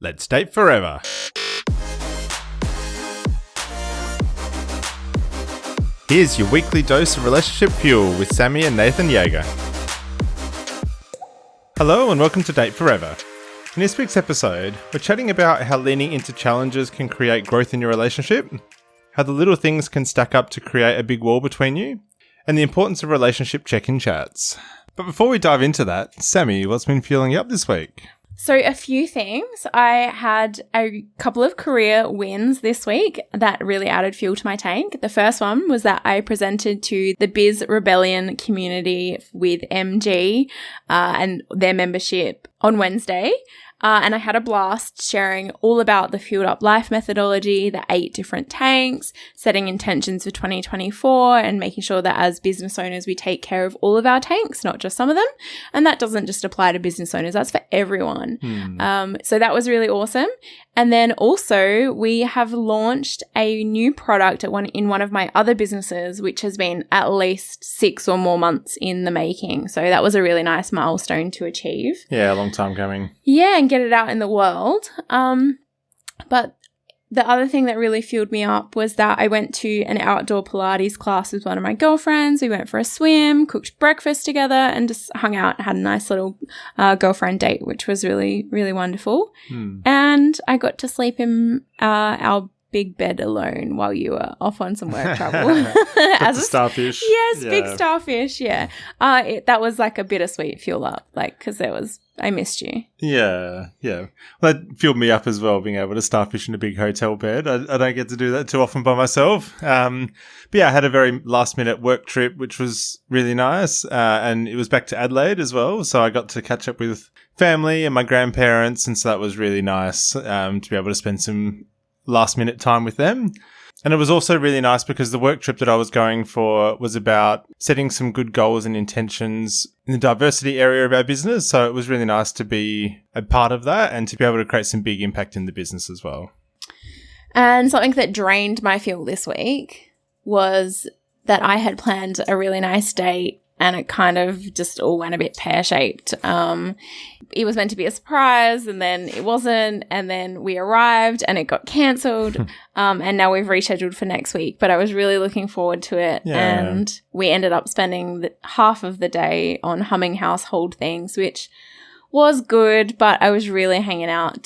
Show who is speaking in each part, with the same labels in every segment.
Speaker 1: Let's date forever. Here's your weekly dose of relationship fuel with Sammy and Nathan Yeager. Hello and welcome to Date Forever. In this week's episode, we're chatting about how leaning into challenges can create growth in your relationship, how the little things can stack up to create a big wall between you, and the importance of relationship check-in chats. But before we dive into that, Sammy, what's been fueling you up this week?
Speaker 2: So a few things. I had a couple of career wins this week that really added fuel to my tank. The first one was that I presented to the Biz Rebellion community with MG and their membership on Wednesday. And I had a blast sharing all about the Fueled Up Life methodology, the 8 different tanks, setting intentions for 2024 and making sure that as business owners, we take care of all of our tanks, not just some of them. And that doesn't just apply to business owners, that's for everyone. So that was really awesome. And then also we have launched a new product in one of my other businesses, which has been at least 6 or more months in the making. So that was a really nice milestone to achieve.
Speaker 1: Yeah, a long time coming.
Speaker 2: Yeah, and get it out in the world. But the other thing that really fueled me up was that I went to an outdoor Pilates class with one of my girlfriends. We went for a swim, cooked breakfast together, and just hung out, had a nice little girlfriend date, which was really, really wonderful. And I got to sleep in our big bed alone while you were off on some work travel.
Speaker 1: As a starfish.
Speaker 2: Yes, yeah. Big starfish, yeah. That was like a bittersweet fuel up, because I missed you.
Speaker 1: Yeah. Well, that fueled me up as well, being able to starfish in a big hotel bed. I don't get to do that too often by myself. But yeah, I had a very last-minute work trip, which was really nice. And it was back to Adelaide as well. So I got to catch up with family and my grandparents. And so that was really nice to be able to spend some last-minute time with them. And it was also really nice because the work trip that I was going for was about setting some good goals and intentions in the diversity area of our business. So it was really nice to be a part of that and to be able to create some big impact in the business as well.
Speaker 2: And something that drained my fuel this week was that I had planned a really nice date and it kind of just all went a bit pear-shaped. It was meant to be a surprise and then it wasn't, and then we arrived and it got cancelled, and now we've rescheduled for next week. But I was really looking forward to it, and we ended up spending half of the day on humming household things, which was good, but I was really hanging out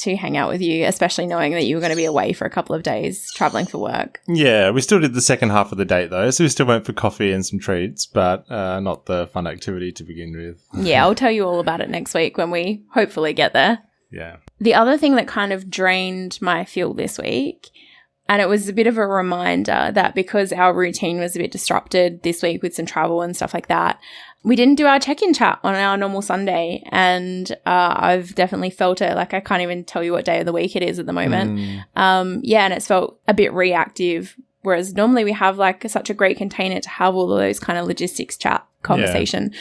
Speaker 2: with you, especially knowing that you were going to be away for a couple of days traveling for work.
Speaker 1: Yeah, we still did the second half of the date though, so we still went for coffee and some treats, but not the fun activity to begin with.
Speaker 2: Yeah, I'll tell you all about it next week when we hopefully get there.
Speaker 1: Yeah.
Speaker 2: The other thing that kind of drained my fuel this week, and it was a bit of a reminder that because our routine was a bit disrupted this week with some travel and stuff like that, we didn't do our check-in chat on our normal Sunday, and I've definitely felt it. I can't even tell you what day of the week it is at the moment. And it's felt a bit reactive, whereas normally we have such a great container to have all of those kind of logistics chat conversation,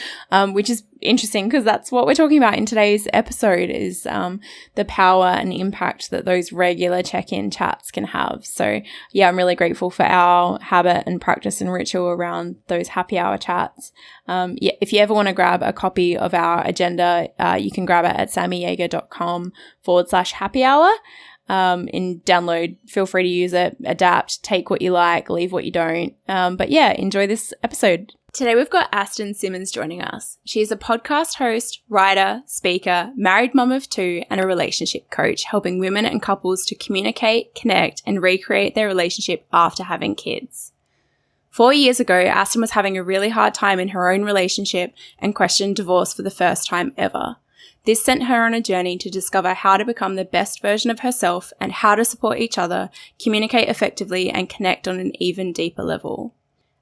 Speaker 2: which is interesting because that's what we're talking about in today's episode is the power and impact that those regular check-in chats can have. So yeah, I'm really grateful for our habit and practice and ritual around those happy hour chats. If you ever want to grab a copy of our agenda, you can grab it at sammyyeager.com/happy hour. In download, feel free to use it, adapt, take what you like, leave what you don't. But yeah, enjoy this episode. Today we've got Aston Simmonds joining us. She is a podcast host, writer, speaker, married mum of 2, and a relationship coach, helping women and couples to communicate, connect, and recreate their relationship after having kids. 4 years ago, Aston was having a really hard time in her own relationship and questioned divorce for the first time ever. This sent her on a journey to discover how to become the best version of herself and how to support each other, communicate effectively, and connect on an even deeper level.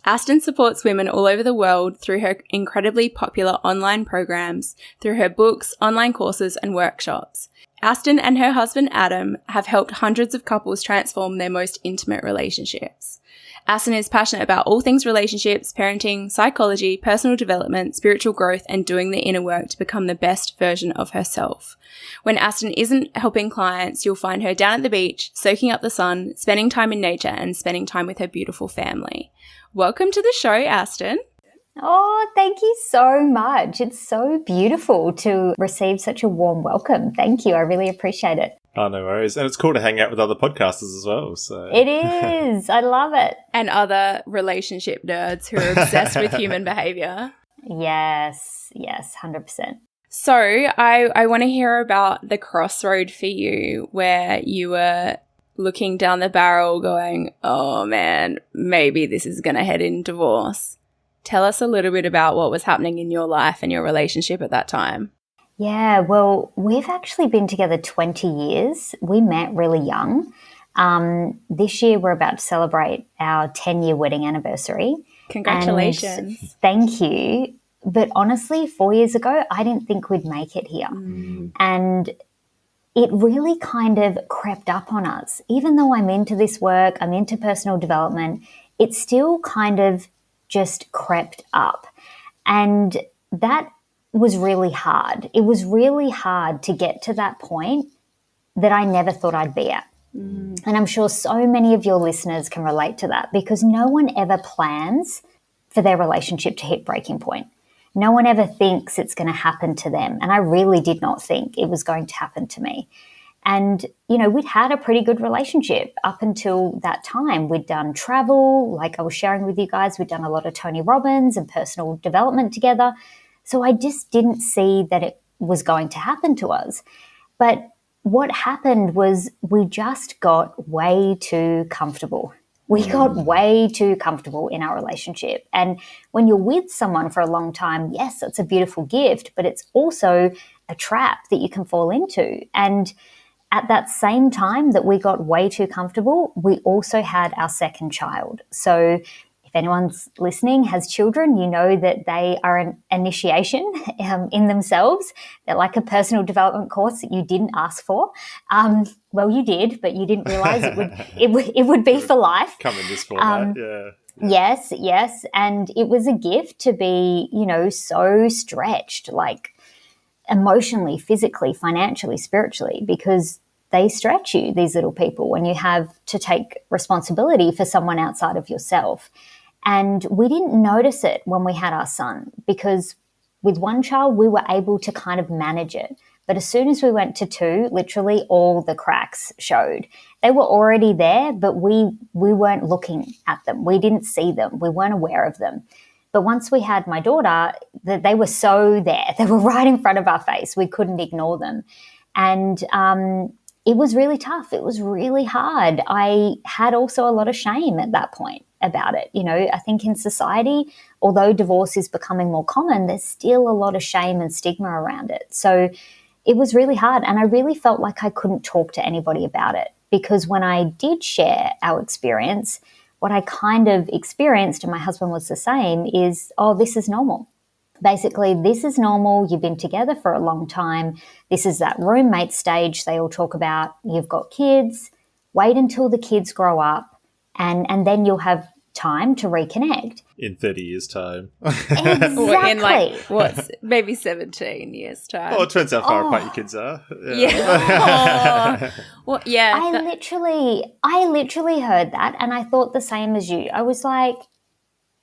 Speaker 2: Aston supports women all over the world through her incredibly popular online programs, through her books, online courses, and workshops. Aston and her husband Adam have helped hundreds of couples transform their most intimate relationships. Aston is passionate about all things relationships, parenting, psychology, personal development, spiritual growth, and doing the inner work to become the best version of herself. When Aston isn't helping clients, you'll find her down at the beach, soaking up the sun, spending time in nature, and spending time with her beautiful family. Welcome to the show, Aston.
Speaker 3: Oh, thank you so much. It's so beautiful to receive such a warm welcome. Thank you. I really appreciate it.
Speaker 1: Oh, no worries. And it's cool to hang out with other podcasters as well. So
Speaker 3: It is. I love it.
Speaker 2: And other relationship nerds who are obsessed with human behavior.
Speaker 3: Yes, 100%.
Speaker 2: So I want to hear about the crossroad for you where you were looking down the barrel going, oh man, maybe this is going to head in divorce. Tell us a little bit about what was happening in your life and your relationship at that time.
Speaker 3: Yeah, well, we've actually been together 20 years. We met really young. This year we're about to celebrate our 10-year wedding anniversary.
Speaker 2: Congratulations.
Speaker 3: And thank you. But honestly, 4 years ago, I didn't think we'd make it here. And it really kind of crept up on us. Even though I'm into this work, I'm into personal development, it still kind of just crept up. And that was really hard. It was really hard to get to that point that I never thought I'd be at. And I'm sure so many of your listeners can relate to that because no one ever plans for their relationship to hit breaking point. No one ever thinks it's going to happen to them. And I really did not think it was going to happen to me. And, you know, we'd had a pretty good relationship up until that time. We'd done travel, like I was sharing with you guys. We'd done a lot of Tony Robbins and personal development together. So I just didn't see that it was going to happen to us. But what happened was we just got way too comfortable. We got way too comfortable in our relationship. And when you're with someone for a long time, yes, it's a beautiful gift, but it's also a trap that you can fall into. And at that same time that we got way too comfortable, we also had our second child. So if anyone's listening has children, you know that they are an initiation in themselves. They're like a personal development course that you didn't ask for. Well, you did, but you didn't realize it would be for life.
Speaker 1: Come in this format, yeah.
Speaker 3: Yes. And it was a gift to be, you know, so stretched, like emotionally, physically, financially, spiritually, because they stretch you, these little people, when you have to take responsibility for someone outside of yourself. And we didn't notice it when we had our son because with one child, we were able to kind of manage it. But as soon as we went to two, literally all the cracks showed. They were already there, but we weren't looking at them. We didn't see them. We weren't aware of them. But once we had my daughter, they were so there. They were right in front of our face. We couldn't ignore them. And it was really tough. It was really hard. I had also a lot of shame at that point about it. You know, I think in society, although divorce is becoming more common, there's still a lot of shame and stigma around it. So it was really hard. And I really felt like I couldn't talk to anybody about it because when I did share our experience, what I kind of experienced, and my husband was the same, is, oh, this is normal. Basically, this is normal. You've been together for a long time. This is that roommate stage they all talk about. You've got kids. Wait until the kids grow up and then you'll have time to reconnect.
Speaker 1: In 30 years' time.
Speaker 3: Exactly.
Speaker 2: In like, what's maybe 17 years' time.
Speaker 1: Oh, it depends how far apart your kids are.
Speaker 2: Yeah. Well, yeah.
Speaker 3: I literally heard that and I thought the same as you. I was like,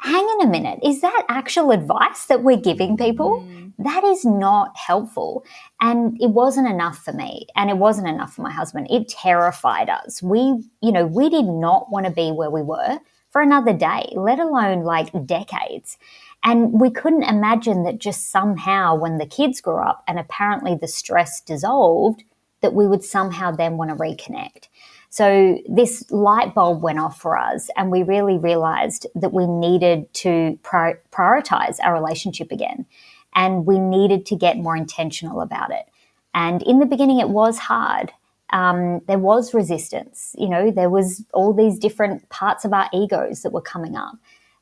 Speaker 3: hang on a minute, is that actual advice that we're giving people? That is not helpful. And it wasn't enough for me and it wasn't enough for my husband. It terrified us. We did not want to be where we were for another day, let alone like decades. And we couldn't imagine that just somehow when the kids grew up and apparently the stress dissolved, that we would somehow then want to reconnect. So this light bulb went off for us and we really realized that we needed to prioritize our relationship again and we needed to get more intentional about it. And in the beginning, it was hard. There was resistance, you know, there was all these different parts of our egos that were coming up,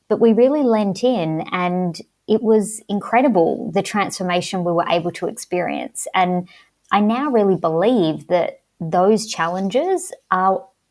Speaker 3: but we really lent in and it was incredible, the transformation we were able to experience. And I now really believe that those challenges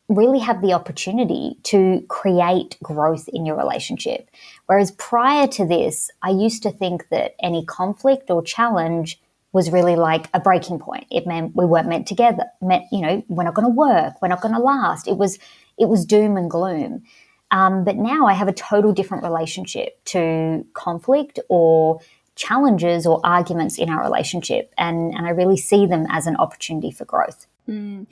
Speaker 3: really have the opportunity to create growth in your relationship. Whereas prior to this, I used to think that any conflict or challenge was really like a breaking point. It meant we weren't meant together. It meant, you know, we're not going to work. We're not going to last. It was doom and gloom. But now I have a total different relationship to conflict or challenges or arguments in our relationship. And I really see them as an opportunity for growth.
Speaker 2: Can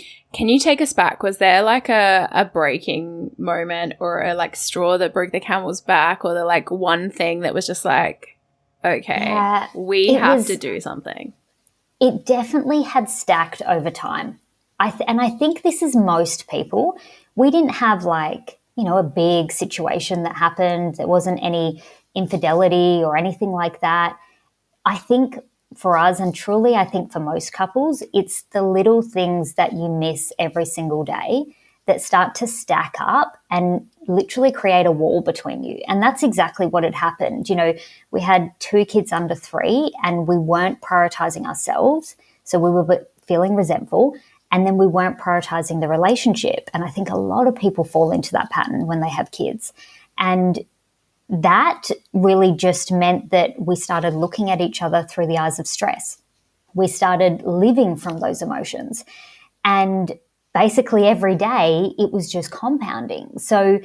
Speaker 2: you take us back? Was there like a breaking moment or a like straw that broke the camel's back, or the like one thing that was just like, okay, we have to do something?
Speaker 3: It definitely had stacked over time. And I think this is most people. We didn't have like, a big situation that happened. There wasn't any infidelity or anything like that. I think for us, and truly I think for most couples, it's the little things that you miss every single day that start to stack up and literally create a wall between you. And that's exactly what had happened. We had 2 kids under 3 and we weren't prioritizing ourselves. So we were feeling resentful, and then we weren't prioritizing the relationship. And I think a lot of people fall into that pattern when they have kids. And that really just meant that we started looking at each other through the eyes of stress. We started living from those emotions. And basically every day it was just compounding. So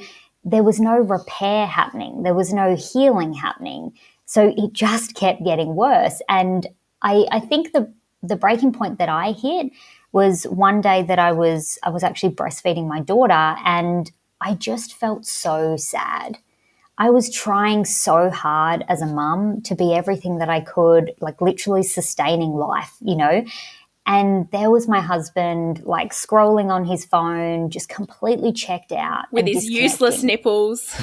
Speaker 3: there was no repair happening. There was no healing happening. So it just kept getting worse. And I think the breaking point that I hit was one day that I was actually breastfeeding my daughter, and I just felt so sad. I was trying so hard as a mum to be everything that I could, like literally sustaining life, And there was my husband, like scrolling on his phone, just completely checked out.
Speaker 2: With his useless nipples.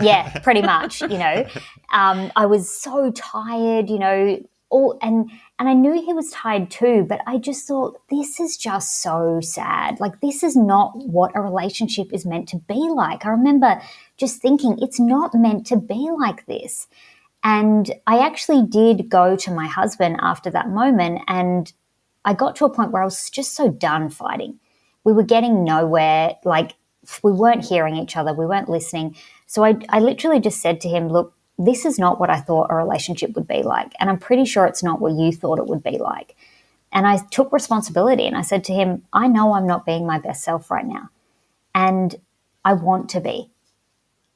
Speaker 3: Yeah, pretty much, I was so tired, and I knew he was tired too, but I just thought, this is just so sad. Like, this is not what a relationship is meant to be like. I remember just thinking, it's not meant to be like this. And I actually did go to my husband after that moment, and I got to a point where I was just so done fighting. We were getting nowhere. Like, we weren't hearing each other. We weren't listening. So I literally just said to him, look, this is not what I thought a relationship would be like. And I'm pretty sure it's not what you thought it would be like. And I took responsibility, and I said to him, I know I'm not being my best self right now. And I want to be.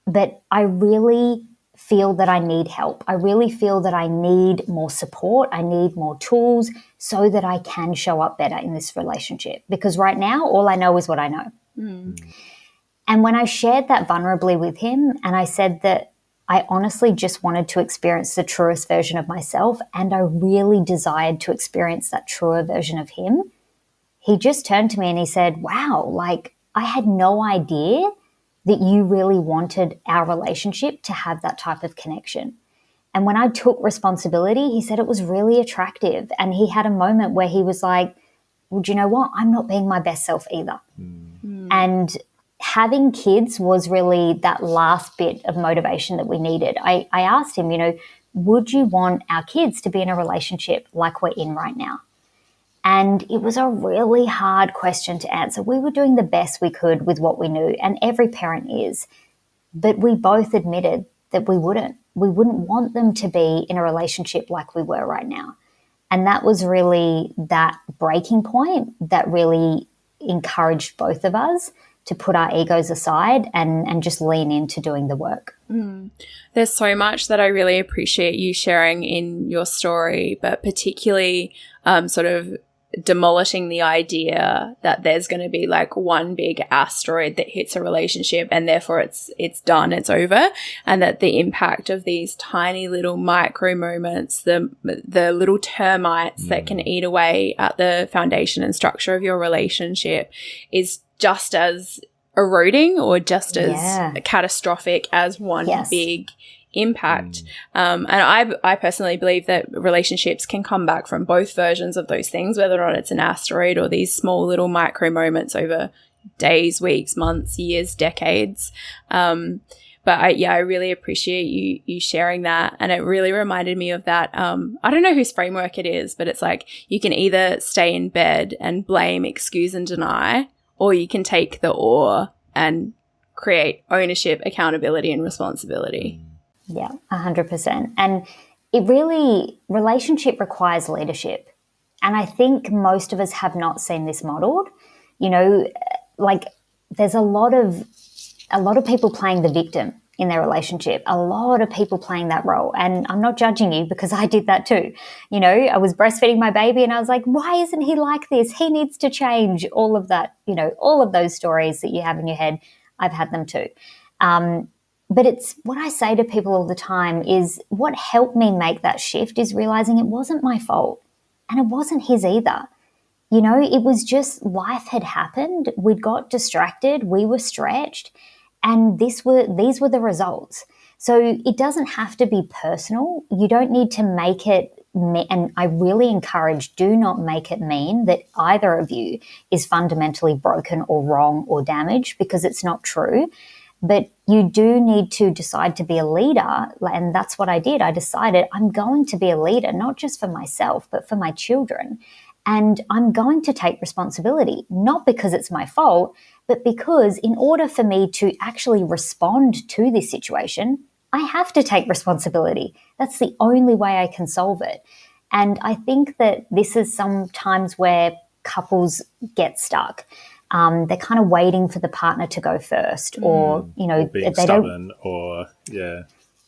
Speaker 3: But I really feel that I need help. I really feel that I need more support. I need more tools so that I can show up better in this relationship. Because right now, all I know is what I know. And when I shared that vulnerably with him, and I said that I honestly just wanted to experience the truest version of myself, and I really desired to experience that truer version of him, he just turned to me and he said, wow, like, I had no idea that you really wanted our relationship to have that type of connection. And when I took responsibility, he said it was really attractive. And he had a moment where he was like, well, do you know what? I'm not being my best self either. And having kids was really that last bit of motivation that we needed. I asked him, would you want our kids to be in a relationship like we're in right now? And it was a really hard question to answer. We were doing the best we could with what we knew, and every parent is. But we both admitted that we wouldn't. We wouldn't want them to be in a relationship like we were right now. And that was really that breaking point that really encouraged both of us to put our egos aside and just lean into doing the work.
Speaker 2: There's so much that I really appreciate you sharing in your story, but particularly sort of demolishing the idea that there's going to be like one big asteroid that hits a relationship and therefore it's done, it's over, and that the impact of these tiny little micro moments, the little termites that can eat away at the foundation and structure of your relationship is just as eroding or just as catastrophic as one big impact. And I personally believe that relationships can come back from both versions of those things, whether or not it's an asteroid or these small little micro moments over days, weeks, months, years, decades. But I really appreciate you sharing that. And it really reminded me of that. I don't know whose framework it is, but it's like you can either stay in bed and blame, excuse, and deny, or you can take the oar and create ownership, accountability, and responsibility.
Speaker 3: Yeah, 100%. And relationship requires leadership. And I think most of us have not seen this modeled. Like there's a lot of people playing the victim. in their relationship. A lot of people playing that role. And I'm not judging you because I did that too. You know, I was breastfeeding my baby and I was like, why isn't he like this? He needs to change. All of that, you know, all of those stories that you have in your head, I've had them too. But it's what I say to people all the time is what helped me make that shift is realizing it wasn't my fault and it wasn't his either. You know, it was just life had happened. We got distracted. We were stretched. And these were the results. So it doesn't have to be personal. You don't need to make it, and I really encourage, do not make it mean that either of you is fundamentally broken or wrong or damaged, because it's not true. But you do need to decide to be a leader. And that's what I did. I decided I'm going to be a leader, not just for myself, but for my children. And I'm going to take responsibility, not because it's my fault, but because in order for me to actually respond to this situation, I have to take responsibility. That's the only way I can solve it. And I think that this is sometimes where couples get stuck. They're kind of waiting for the partner to go first, or, you know,
Speaker 1: or being
Speaker 3: they
Speaker 1: stubborn, or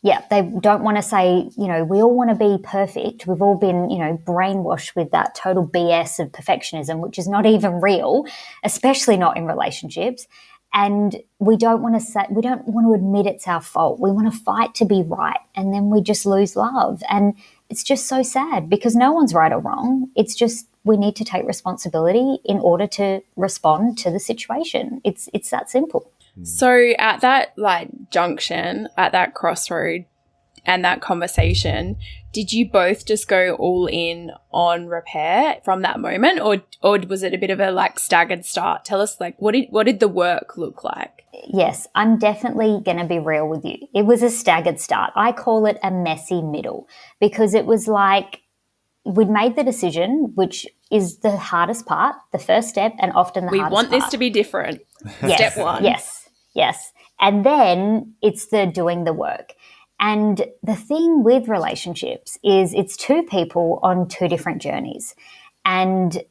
Speaker 3: yeah, they don't want to say, you know, we all want to be perfect. We've all been, you know, brainwashed with that total BS of perfectionism, which is not even real, especially not in relationships. And we don't want to admit it's our fault. We want to fight to be right. And then we just lose love. And it's just so sad because no one's right or wrong. It's just we need to take responsibility in order to respond to the situation. It's that simple.
Speaker 2: So at that junction, at that crossroad and that conversation, did you both just go all in on repair from that moment, or was it a bit of a staggered start? Tell us what did the work look like?
Speaker 3: Yes, I'm definitely going to be real with you. It was a staggered start. I call it a messy middle because it was like we'd made the decision, which is the hardest part, the first step, and often the hardest part.
Speaker 2: We want this to be different.
Speaker 3: Yes,
Speaker 2: Step one.
Speaker 3: Yes. And then it's the doing the work. And the thing with relationships is it's two people on two different journeys. And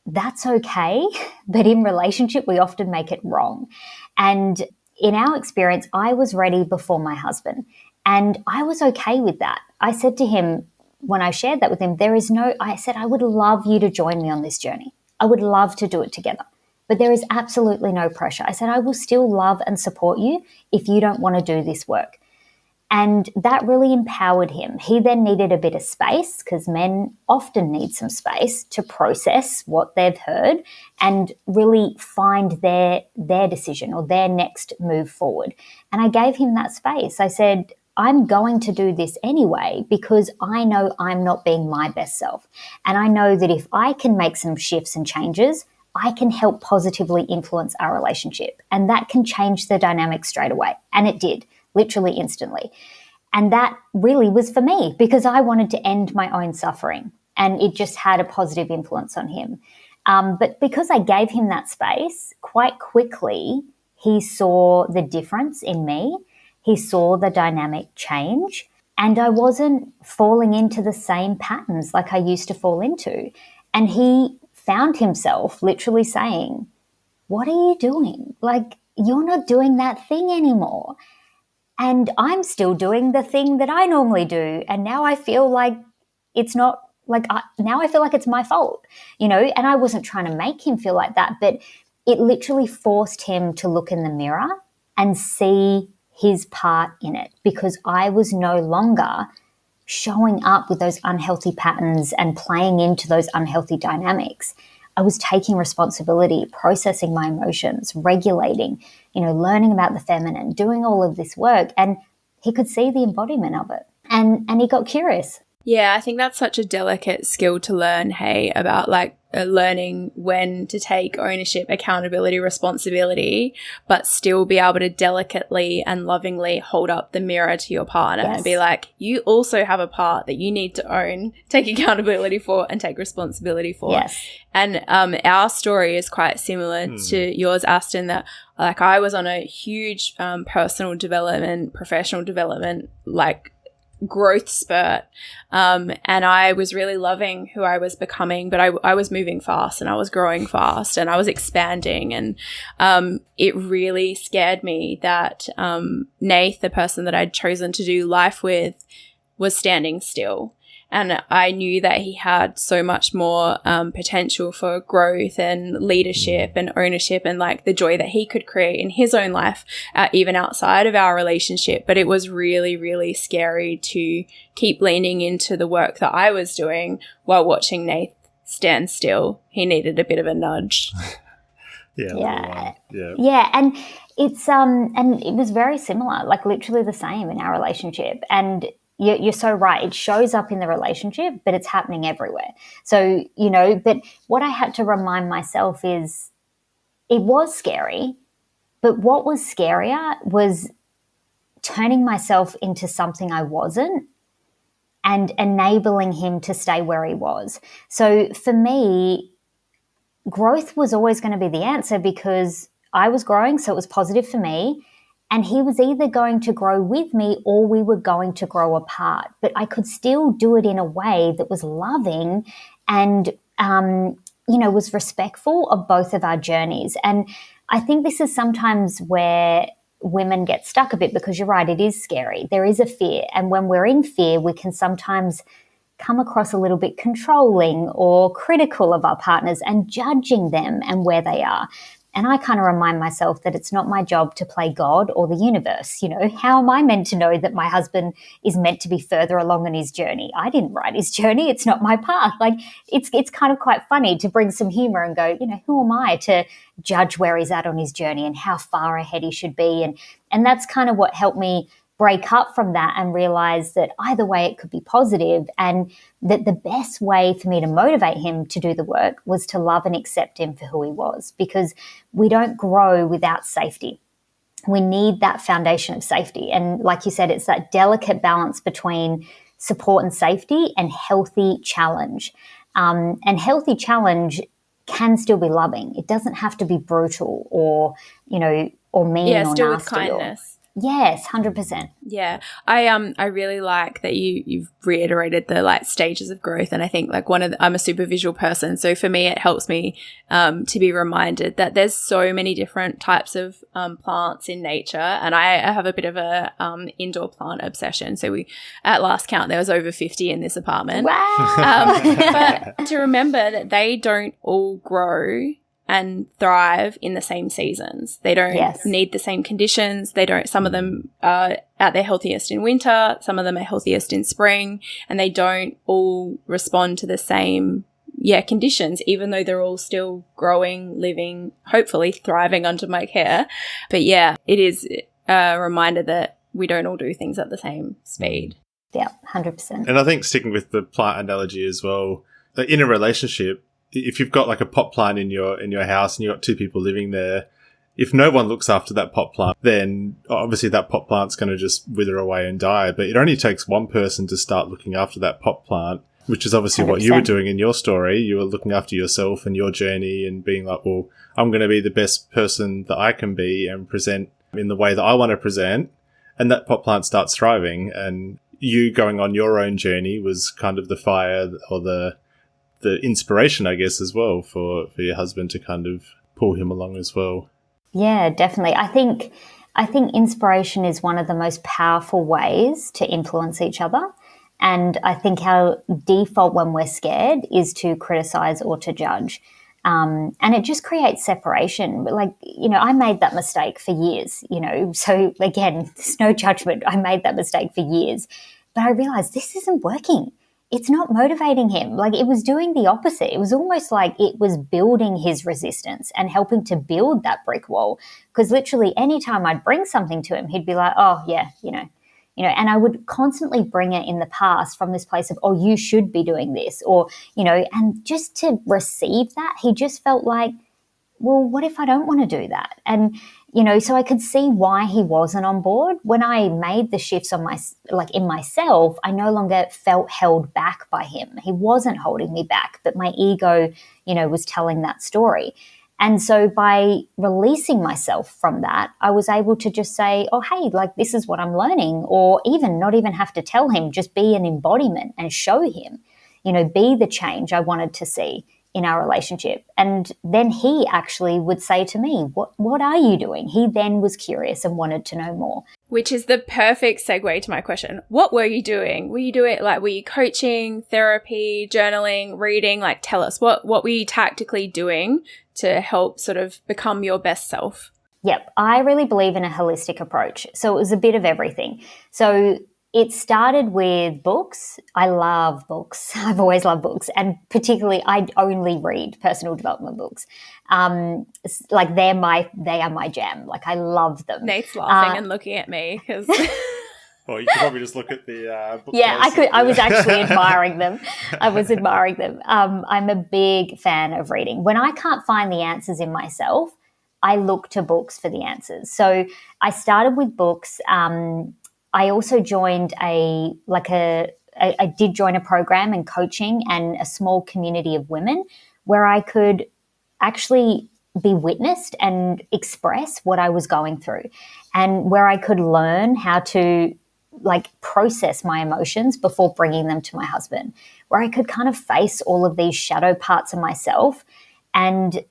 Speaker 3: that's okay. But in relationship, we often make it wrong. And in our experience, I was ready before my husband. And I was okay with that. I said to him, when I shared that with him, I said, I would love you to join me on this journey. I would love to do it together. But there is absolutely no pressure. I said, I will still love and support you if you don't want to do this work. And that really empowered him. He then needed a bit of space because men often need some space to process what they've heard and really find their decision or their next move forward. And I gave him that space. I said, I'm going to do this anyway because I know I'm not being my best self. And I know that if I can make some shifts and changes, I can help positively influence our relationship. And that can change the dynamic straight away. And it did, literally instantly. And that really was for me because I wanted to end my own suffering. And it just had a positive influence on him. But because I gave him that space, quite quickly, he saw the difference in me. He saw the dynamic change. And I wasn't falling into the same patterns like I used to fall into. And he found himself literally saying, what are you doing? You're not doing that thing anymore. And I'm still doing the thing that I normally do. And now I feel like it's not now I feel like it's my fault, and I wasn't trying to make him feel like that, but it literally forced him to look in the mirror and see his part in it because I was no longer showing up with those unhealthy patterns and playing into those unhealthy dynamics. I was taking responsibility, processing my emotions, regulating, learning about the feminine, doing all of this work. And he could see the embodiment of it. And he got curious.
Speaker 2: Yeah, I think that's such a delicate skill to learn, hey, about learning when to take ownership, accountability, responsibility, but still be able to delicately and lovingly hold up the mirror to your partner and be like, you also have a part that you need to own, take accountability for, and take responsibility for.
Speaker 3: Yes.
Speaker 2: And our story is quite similar to yours, Aston, that I was on a huge personal development, professional development, growth spurt. And I was really loving who I was becoming, but I was moving fast and I was growing fast and I was expanding. And it really scared me that Nath, the person that I'd chosen to do life with, was standing still. And I knew that he had so much more potential for growth and leadership and ownership and like the joy that he could create in his own life, even outside of our relationship. But it was really, really scary to keep leaning into the work that I was doing while watching Nath stand still. He needed a bit of a nudge.
Speaker 3: Yeah. And it's and it was very similar, like literally the same in our relationship. And you're so right. It shows up in the relationship, but it's happening everywhere. So, but what I had to remind myself is it was scary, but what was scarier was turning myself into something I wasn't and enabling him to stay where he was. So for me, growth was always going to be the answer because I was growing, so it was positive for me. And he was either going to grow with me or we were going to grow apart. But I could still do it in a way that was loving and, was respectful of both of our journeys. And I think this is sometimes where women get stuck a bit because you're right, it is scary. There is a fear. And when we're in fear, we can sometimes come across a little bit controlling or critical of our partners and judging them and where they are. And I kind of remind myself that it's not my job to play God or the universe. How am I meant to know that my husband is meant to be further along in his journey? I didn't write his journey. It's not my path. Like it's kind of quite funny to bring some humor and go, who am I to judge where he's at on his journey and how far ahead he should be? And that's kind of what helped me break up from that and realize that either way it could be positive, and that the best way for me to motivate him to do the work was to love and accept him for who he was, because we don't grow without safety. We need that foundation of safety. And like you said, it's that delicate balance between support and safety and healthy challenge. And healthy challenge can still be loving. It doesn't have to be brutal or mean or nasty.
Speaker 2: Still with kindness.
Speaker 3: Yes, 100%.
Speaker 2: Yeah. I really like that you've reiterated the like stages of growth. And I think like I'm a super visual person. So for me, it helps me to be reminded that there's so many different types of plants in nature. And I have a bit of a indoor plant obsession. So at last count, there was over 50 in this apartment.
Speaker 3: Wow.
Speaker 2: But to remember that they don't all grow and thrive in the same seasons. They don't need the same conditions. Some of them are at their healthiest in winter. Some of them are healthiest in spring, and they don't all respond to the same conditions, even though they're all still growing, living, hopefully thriving under my care. But it is a reminder that we don't all do things at the same speed.
Speaker 3: Yeah, 100%.
Speaker 1: And I think sticking with the plant analogy as well, in a relationship, if you've got like a pot plant in your house and you've got two people living there, if no one looks after that pot plant, then obviously that pot plant's going to just wither away and die. But it only takes one person to start looking after that pot plant, which is obviously 100%. What you were doing in your story. You were looking after yourself and your journey and being like, well, I'm going to be the best person that I can be and present in the way that I want to present. And that pot plant starts thriving, and you going on your own journey was kind of the fire or the inspiration, I guess, as well for your husband to kind of pull him along as well.
Speaker 3: Yeah, definitely. I think inspiration is one of the most powerful ways to influence each other. And I think our default when we're scared is to criticize or to judge. And it just creates separation. Like, I made that mistake for years, so again, there's no judgment. I made that mistake for years, but I realized this isn't working. It's not motivating him. Like, it was doing the opposite. It was almost like it was building his resistance and helping to build that brick wall. Because literally anytime I'd bring something to him, he'd be like, oh yeah, and I would constantly bring it in the past from this place of, oh, you should be doing this, or, and just to receive that, he just felt like, well, what if I don't want to do that? And, so I could see why he wasn't on board. When I made the shifts in myself, I no longer felt held back by him. He wasn't holding me back, but my ego, was telling that story. And so by releasing myself from that, I was able to just say, oh, hey, like this is what I'm learning, or even not even have to tell him, just be an embodiment and show him, be the change I wanted to see in our relationship. And then he actually would say to me, what are you doing? He then was curious and wanted to know more.
Speaker 2: Which is the perfect segue to my question. What were you doing? Were you coaching, therapy, journaling, reading? Like, tell us, what were you tactically doing to help sort of become your best self?
Speaker 3: Yep. I really believe in a holistic approach. So it was a bit of everything. So it started with books. I love books. I've always loved books. And particularly, I only read personal development books. Like they are my jam. Like I love them.
Speaker 2: Nate's laughing and looking at me because...
Speaker 1: Well, you could probably just look at the book.
Speaker 3: Yeah, I could. I was actually admiring them. I'm a big fan of reading. When I can't find the answers in myself, I look to books for the answers. So I started with books. I also joined I did join a program in coaching and a small community of women where I could actually be witnessed and express what I was going through, and where I could learn how to process my emotions before bringing them to my husband, where I could kind of face all of these shadow parts of myself and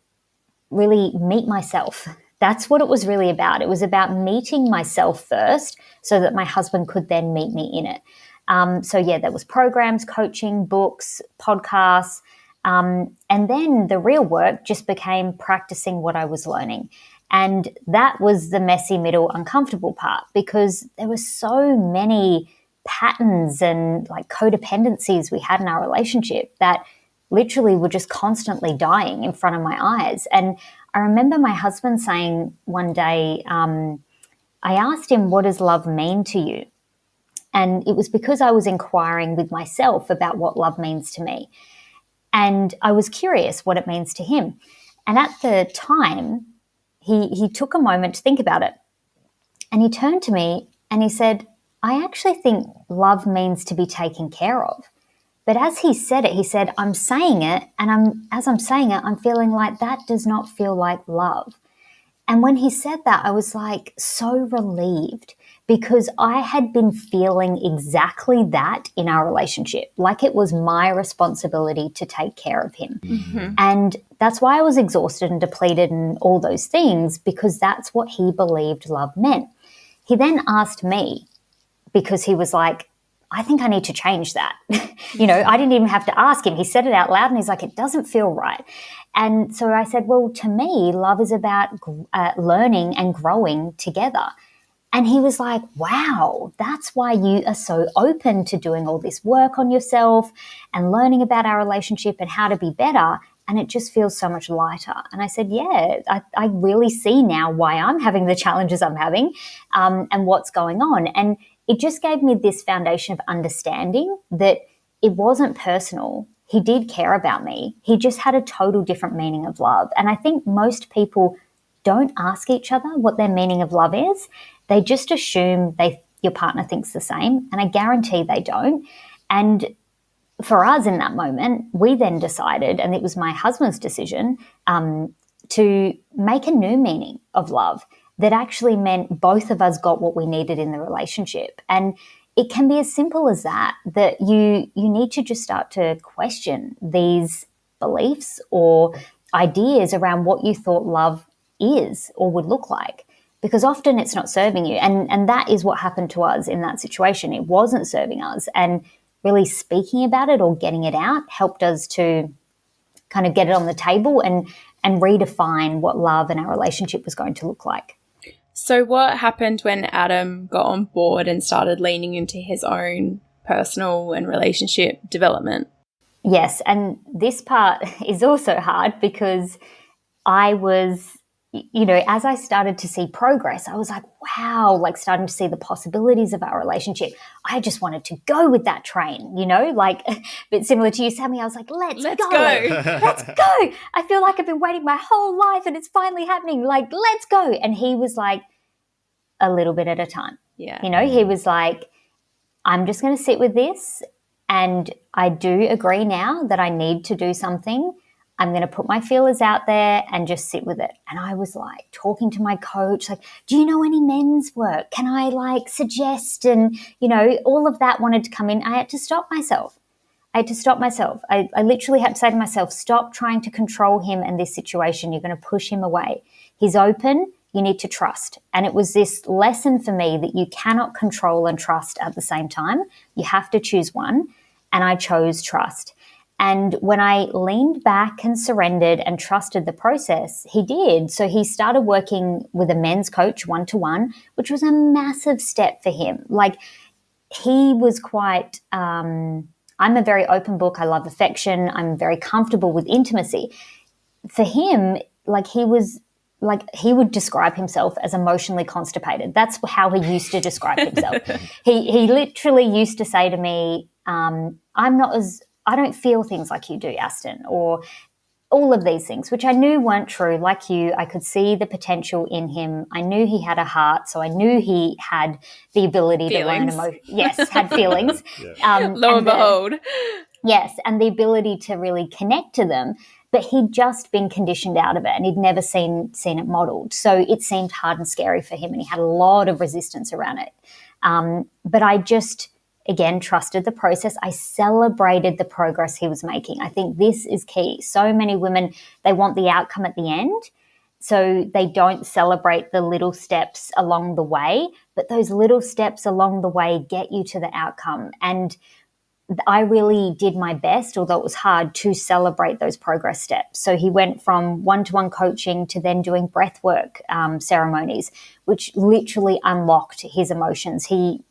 Speaker 3: really meet myself. That's what it was really about. It was about meeting myself first so that my husband could then meet me in it. There was programs, coaching, books, podcasts, and then the real work just became practicing what I was learning. And that was the messy, middle, uncomfortable part, because there were so many patterns and codependencies we had in our relationship that literally were just constantly dying in front of my eyes. And I remember my husband saying one day, I asked him, what does love mean to you? And it was because I was inquiring with myself about what love means to me. And I was curious what it means to him. And at the time, he took a moment to think about it. And he turned to me and he said, I actually think love means to be taken care of. But as he said it, he said, I'm saying it, and as I'm saying it, I'm feeling like that does not feel like love. And when he said that, I was so relieved, because I had been feeling exactly that in our relationship, like it was my responsibility to take care of him. Mm-hmm. And that's why I was exhausted and depleted and all those things, because that's what he believed love meant. He then asked me, because he was like, I think I need to change that. I didn't even have to ask him. He said it out loud and he's like, it doesn't feel right. And so I said, well, to me, love is about learning and growing together. And he was like, wow, that's why you are so open to doing all this work on yourself and learning about our relationship and how to be better. And it just feels so much lighter. And I said, yeah, I really see now why I'm having the challenges I'm having and what's going on. And it just gave me this foundation of understanding that it wasn't personal. He did care about me. He just had a total different meaning of love. And I think most people don't ask each other what their meaning of love is. They just assume your partner thinks the same. And I guarantee they don't. And for us in that moment, we then decided, and it was my husband's decision, to make a new meaning of love that actually meant both of us got what we needed in the relationship. And it can be as simple as that you need to just start to question these beliefs or ideas around what you thought love is or would look like, because often it's not serving you. And that is what happened to us in that situation. It wasn't serving us. And really speaking about it or getting it out helped us to kind of get it on the table and redefine what love and our relationship was going to look like.
Speaker 2: So what happened when Adam got on board and started leaning into his own personal and relationship development?
Speaker 3: Yes, and this part is also hard because I was, as I started to see progress, I was like, wow, starting to see the possibilities of our relationship. I just wanted to go with that train, a bit similar to you, Sammy. I was like, let's go. Let's go. I feel like I've been waiting my whole life and it's finally happening. Let's go. And he was like, a little bit at a time.
Speaker 2: Yeah.
Speaker 3: He was like, I'm just going to sit with this. And I do agree now that I need to do something. I'm going to put my feelers out there and just sit with it. And I was like talking to my coach, like, do you know any men's work? Can I like suggest? And, you know, all of that wanted to come in. I had to stop myself. I literally had to say to myself, stop trying to control him and this situation. You're going to push him away. He's open. You need to trust. And it was this lesson for me that you cannot control and trust at the same time. You have to choose one. And I chose trust. And when I leaned back and surrendered and trusted the process, he did. So he started working with a men's coach one-to-one, which was a massive step for him. Like, he was quite, I'm a very open book. I love affection. I'm very comfortable with intimacy. For him, like, he would describe himself as emotionally constipated. That's how he used to describe himself. He literally used to say to me, I don't feel things like you do, Aston, or all of these things, which I knew weren't true. Like you, I could see the potential in him. I knew he had a heart, so I knew he had the ability to learn emotion. Yes, had feelings.
Speaker 2: Lo and behold.
Speaker 3: Yes, and the ability to really connect to them. But he'd just been conditioned out of it, and he'd never seen it modeled. So it seemed hard and scary for him, and he had a lot of resistance around it. But I just, again, trusted the process. I celebrated the progress he was making. I think this is key. So many women, they want the outcome at the end, so they don't celebrate the little steps along the way. But those little steps along the way get you to the outcome. And I really did my best, although it was hard, to celebrate those progress steps. So he went from one-to-one coaching to then doing breathwork ceremonies, which literally unlocked his emotions. He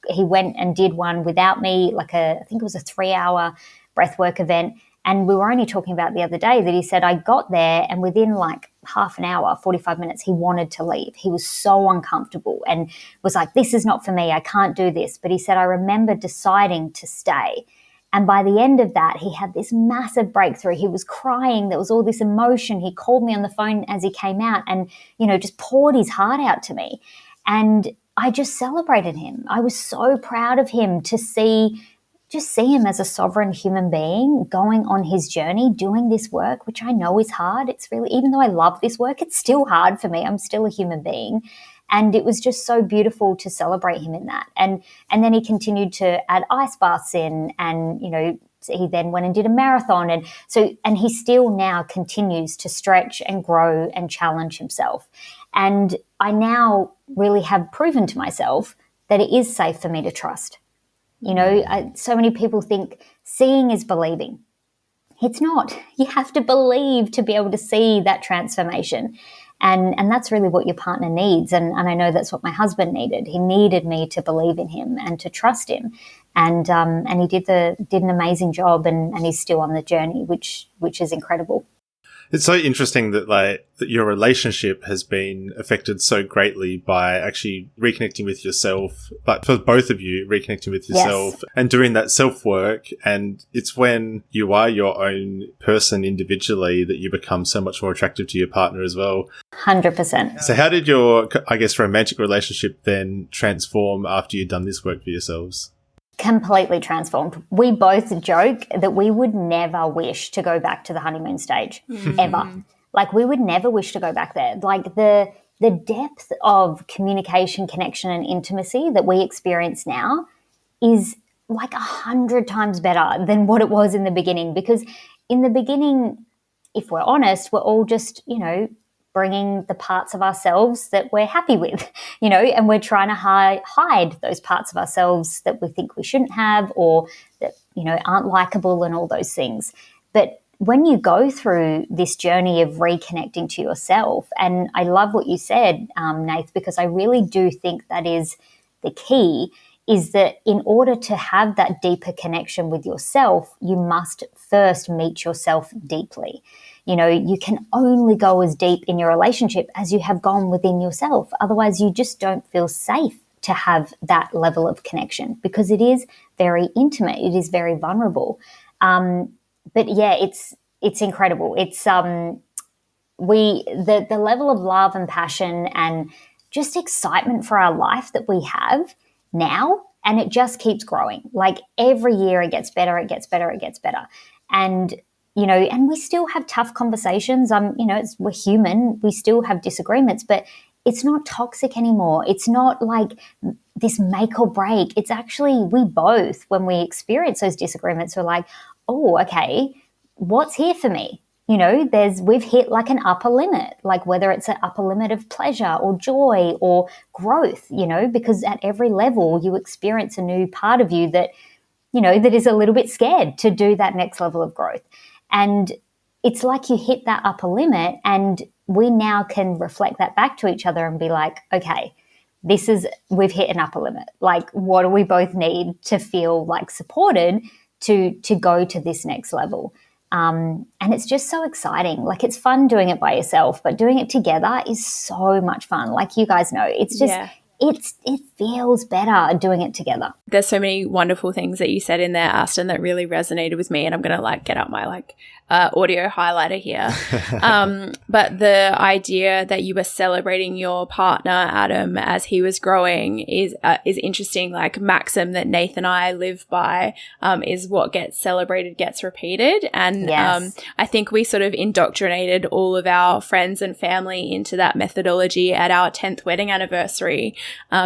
Speaker 3: went and did one without me, I think it was a 3-hour breathwork event. And we were only talking about the other day that he said, I got there and within like half an hour, 45 minutes, he wanted to leave. He was so uncomfortable and was like, this is not for me. I can't do this. But he said, I remember deciding to stay. And by the end of that, he had this massive breakthrough. He was crying. There was all this emotion. He called me on the phone as he came out and, just poured his heart out to me. And I just celebrated him. I was so proud of him to see him as a sovereign human being going on his journey, doing this work, which I know is hard. It's really, even though I love this work, it's still hard for me. I'm still a human being. And it was just so beautiful to celebrate him in that. And then he continued to add ice baths in and, he then went and did a marathon. And he still now continues to stretch and grow and challenge himself. And I now really have proven to myself that it is safe for me to trust. So many people think seeing is believing. It's not. You have to believe to be able to see that transformation. And that's really what your partner needs. And I know that's what my husband needed. He needed me to believe in him and to trust him. And he did an amazing job and he's still on the journey, which is incredible.
Speaker 1: It's so interesting that your relationship has been affected so greatly by actually reconnecting with yourself, but for both of you, reconnecting with yourself and doing that self-work. And it's when you are your own person individually that you become so much more attractive to your partner as well.
Speaker 3: 100%.
Speaker 1: So how did your, romantic relationship then transform after you'd done this work for yourselves?
Speaker 3: Completely transformed. We both joke that we would never wish to go back to the honeymoon stage, ever. We would never wish to go back there. The depth of communication, connection, and intimacy that we experience now is 100 times better than what it was in the beginning. Because in the beginning, if we're honest, we're all just, bringing the parts of ourselves that we're happy with, and we're trying to hide those parts of ourselves that we think we shouldn't have or that, aren't likable and all those things. But when you go through this journey of reconnecting to yourself, and I love what you said, Nath, because I really do think that is the key, is that in order to have that deeper connection with yourself, you must first meet yourself deeply. You can only go as deep in your relationship as you have gone within yourself. Otherwise, you just don't feel safe to have that level of connection because it is very intimate. It is very vulnerable. But yeah, it's incredible. It's the level of love and passion and just excitement for our life that we have now, and it just keeps growing. Every year it gets better, it gets better, it gets better. And and we still have tough conversations. We're human. We still have disagreements, but it's not toxic anymore. It's not like this make or break. It's actually, we both, when we experience those disagreements, we're like, oh, okay, what's here for me? We've hit like an upper limit, like whether it's an upper limit of pleasure or joy or growth, because at every level you experience a new part of you that, that is a little bit scared to do that next level of growth. And it's like you hit that upper limit, and we now can reflect that back to each other and be like, okay, we've hit an upper limit. Like, what do we both need to feel like supported to go to this next level? And it's just so exciting. Like, it's fun doing it by yourself, but doing it together is so much fun. Like, you guys know, it's just, it feels better doing it together.
Speaker 2: There's so many wonderful things that you said in there, Aston, that really resonated with me. And I'm going to get out my audio highlighter here. But the idea that you were celebrating your partner, Adam, as he was growing is interesting. Like, maxim that Nathan and I live by is what gets celebrated gets repeated. And I think we sort of indoctrinated all of our friends and family into that methodology at our 10th wedding anniversary,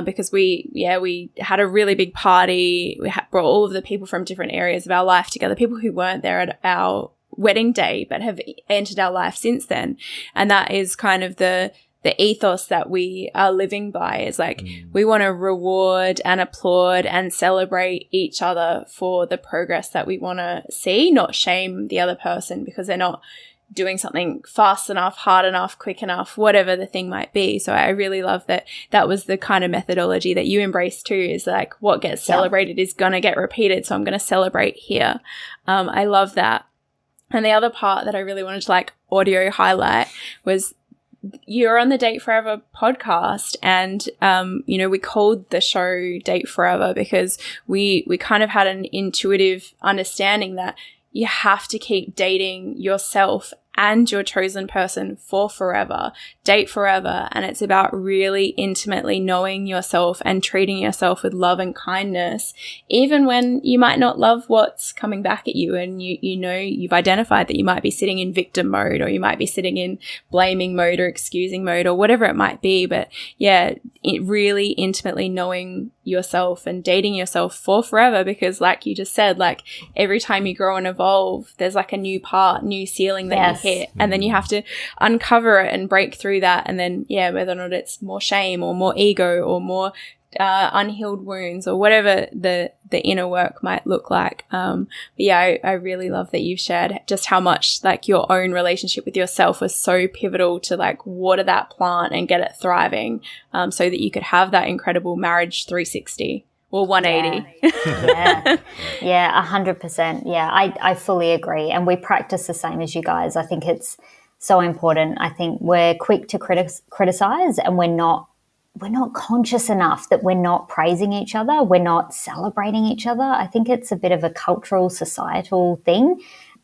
Speaker 2: because we had a really big party. We brought all of the people from different areas of our life together, people who weren't there at our wedding day but have entered our life since then. And that is kind of the ethos that we are living by, is like, we want to reward and applaud and celebrate each other for the progress that we want to see, not shame the other person because they're not doing something fast enough, hard enough, quick enough, whatever the thing might be. So I really love that was the kind of methodology that you embrace too, is like, what gets celebrated is going to get repeated. So I'm going to celebrate here. I love that. And the other part that I really wanted to audio highlight was, you're on the Date Forever podcast, and we called the show Date Forever because we kind of had an intuitive understanding that you have to keep dating yourself and your chosen person for forever, date forever. And it's about really intimately knowing yourself and treating yourself with love and kindness, even when you might not love what's coming back at you. And you've identified that you might be sitting in victim mode, or you might be sitting in blaming mode or excusing mode or whatever it might be. But it really intimately knowing yourself and dating yourself for forever, because like you just said, like, every time you grow and evolve, there's like a new new ceiling that you hit, and then you have to uncover it and break through that. And then whether or not it's more shame or more ego or more unhealed wounds or whatever the inner work might look like. I really love that you've shared just how much your own relationship with yourself was so pivotal to water that plant and get it thriving, so that you could have that incredible marriage 360 or 180.
Speaker 3: Yeah, 100%. Yeah, I fully agree. And we practice the same as you guys. I think it's so important. I think we're quick to criticize, and we're not conscious enough that we're not praising each other. We're not celebrating each other. I think it's a bit of a cultural, societal thing.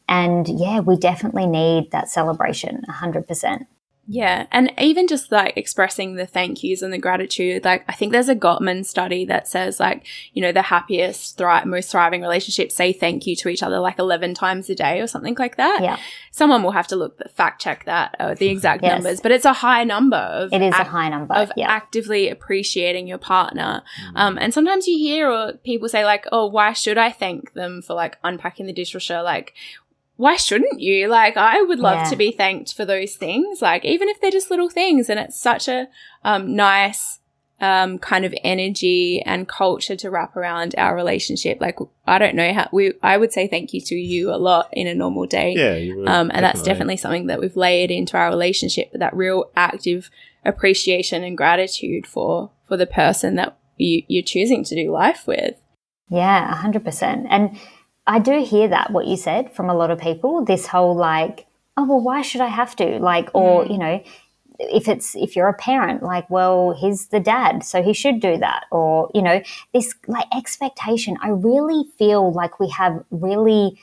Speaker 3: And we definitely need that celebration, 100%.
Speaker 2: Yeah. And even just expressing the thank yous and the gratitude, I think there's a Gottman study that says the happiest, most thriving relationships say thank you to each other 11 times a day or something like that.
Speaker 3: Yeah.
Speaker 2: Someone will have to fact check that, the exact numbers, but it's a high number.
Speaker 3: It is a high number
Speaker 2: of actively appreciating your partner. And sometimes you hear or people say oh, why should I thank them for unpacking the dishwasher? Why shouldn't you? I would love to be thanked for those things, even if they're just little things. And it's such a nice kind of energy and culture to wrap around our relationship. I don't know how I would say thank you to you a lot in a normal day.
Speaker 1: Yeah, you would,
Speaker 2: and that's definitely something that we've layered into our relationship, but that real active appreciation and gratitude for the person that you're choosing to do life with.
Speaker 3: Yeah, 100%. And I do hear that, what you said, from a lot of people, this whole oh, well, why should I have to? Or, if you're a parent, well, he's the dad, so he should do that. Or, this expectation. I really feel we have really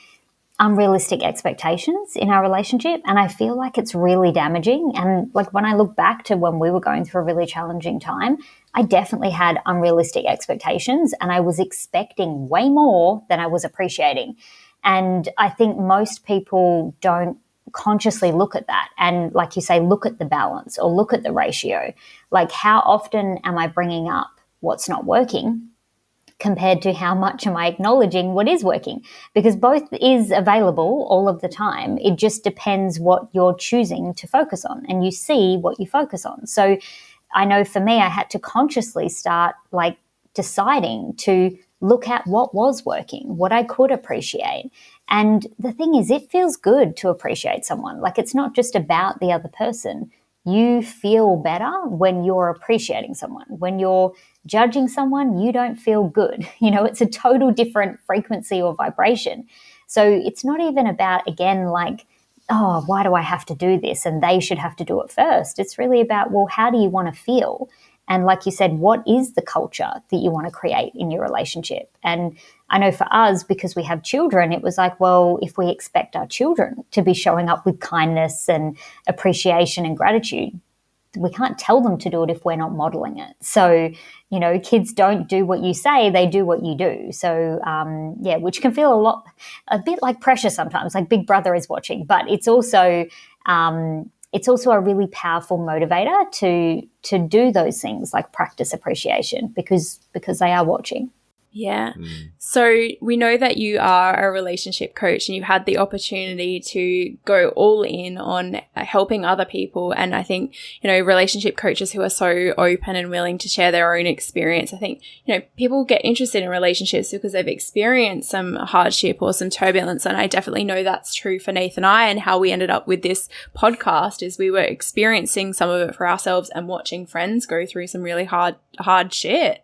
Speaker 3: unrealistic expectations in our relationship, and I feel it's really damaging. And when I look back to when we were going through a really challenging time, I definitely had unrealistic expectations, and I was expecting way more than I was appreciating. And I think most people don't consciously look at that and, like you say, look at the balance or look at the ratio. Like, how often am I bringing up what's not working compared to how much am I acknowledging what is working? Because both is available all of the time. It just depends what you're choosing to focus on, and you see what you focus on. So I know for me, I had to consciously start like deciding to look at what was working, what I could appreciate. And the thing is, it feels good to appreciate someone. Like, it's not just about the other person. You feel better when you're appreciating someone. When you're judging someone, you don't feel good. You know, it's a total different frequency or vibration. So it's not even about, again, like, oh, why do I have to do this? And they should have to do it first. It's really about, well, how do you want to feel? And like you said, what is the culture that you want to create in your relationship? And I know for us, because we have children, it was like, well, if we expect our children to be showing up with kindness and appreciation and gratitude, we can't tell them to do it if we're not modeling it. So, you know, kids don't do what you say, they do what you do. So, yeah, which can feel a bit like pressure sometimes, like Big Brother is watching, but it's also a really powerful motivator to do those things, like practice appreciation, because they are watching.
Speaker 2: Yeah. So we know that you are a relationship coach and you've had the opportunity to go all in on helping other people. And I think, you know, relationship coaches who are so open and willing to share their own experience, I think, you know, people get interested in relationships because they've experienced some hardship or some turbulence. And I definitely know that's true for Nathan and I, and how we ended up with this podcast is we were experiencing some of it for ourselves and watching friends go through some really hard shit.